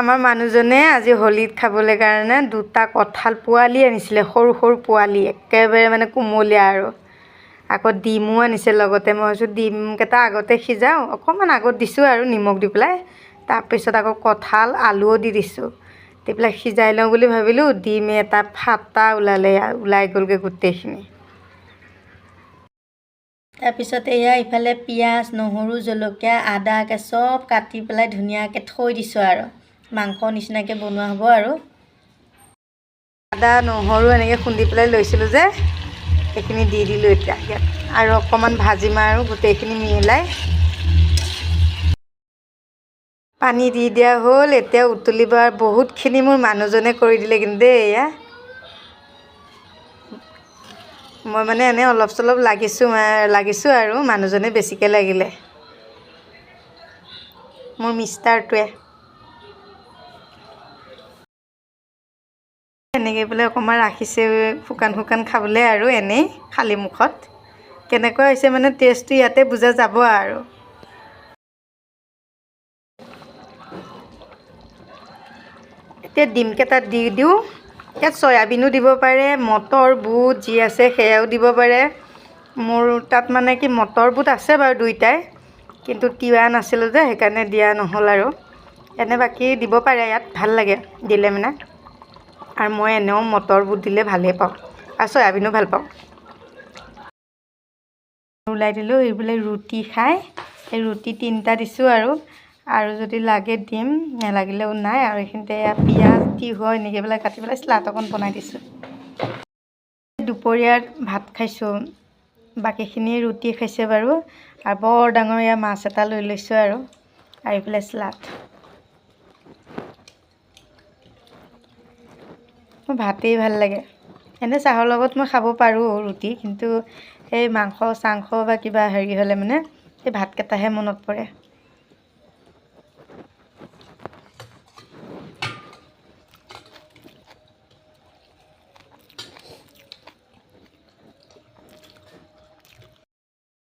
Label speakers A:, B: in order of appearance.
A: আমাৰ মানুহজনে আজি হোলীত খাবলৈ কাৰণে দুটা কঁঠাল পোৱালি আনিছিলে, সৰু সৰু পোৱালি একেবাৰে মানে কুমলীয়া আৰু আকৌ ডিমো আনিছে লগতে। মই ভাবিছোঁ ডিমকেইটা আগতে সিজাওঁ, অকণমান আগত দিছোঁ আৰু নিমখ দি পেলাই, তাৰপিছত আকৌ কঁঠাল আলুও দি দিছোঁ, দি পেলাই সিজাই লওঁ বুলি ভাবিলোঁ, ডিম এটা ফাটা ওলাই গ'লগৈ গোটেইখিনি। তাৰপিছত এয়া ইফালে পিঁয়াজ, নহৰু, জলকীয়া, আদাকে চব কাটি পেলাই ধুনীয়াকৈ থৈ দিছোঁ আৰু মাংস নিচিনাকৈ বনোৱা হ'ব আৰু। আদা নহৰু এনেকৈ খুন্দি পেলাই লৈছিলোঁ যে, সেইখিনি দি দিলোঁ এতিয়া ইয়াত, আৰু অকণমান ভাজিম আৰু গোটেইখিনি মিলাই। পানী দি দিয়া হ'ল, এতিয়া উতলিব। বহুতখিনি মোৰ মানুহজনে কৰি দিলে কিন্তু দেই। এয়া মই মানে এনেই অলপ চলপ লাগিছোঁ আৰু মানুহজনে বেছিকৈ লাগিলে, মোৰ মিষ্টাৰটোৱে। এনেকৈ বোলে অকণমান ৰাখিছে শুকান শুকান খাবলৈ আৰু এনেই খালী মুখত। কেনেকুৱা হৈছে মানে টেষ্টটো ইয়াতে বুজা যাব আৰু। এতিয়া ডিমকেইটা দি দিওঁ। ইয়াত চয়াবিনো দিব পাৰে, মটৰ বুট যি আছে সেয়াও দিব পাৰে। মোৰ তাত মানে কি মটৰ বুট আছে বাৰু দুইটাই, কিন্তু তিওৱা নাছিলোঁ যে সেইকাৰণে দিয়া নহ'ল আৰু। এনে বাকী দিব পাৰে ইয়াত, ভাল লাগে দিলে মানে। আৰু মই এনেও মটৰ বুট দিলে ভালেই পাওঁ, আৰু চয়াবিনো ভাল পাওঁ। ওলাই দিলোঁ। এইবোলে ৰুটি খাই, এই ৰুটি 3টা দিছোঁ আৰু যদি লাগে দিম, নেলাগিলেও নাই। আৰু এইখিনিতে পিঁয়াজ তিয়ঁহ এনেকৈ পেলাই কাটি পেলাই চালাড অকণ বনাই দিছোঁ। দুপৰীয়াৰ ভাত খাইছোঁ, বাকীখিনি ৰুটি খাইছে বাৰু। আৰু বৰ ডাঙৰ এয়া মাছ এটা লৈ লৈছোঁ আৰু এইফালে চালাড। মোৰ ভাতেই ভাল লাগে। এনে চাহৰ লগত মই খাব পাৰোঁ ৰুটি, কিন্তু এই মাংস চাংস বা কিবা হেৰি হ'লে মানে সেই ভাতকেইটাহে মনত পৰে।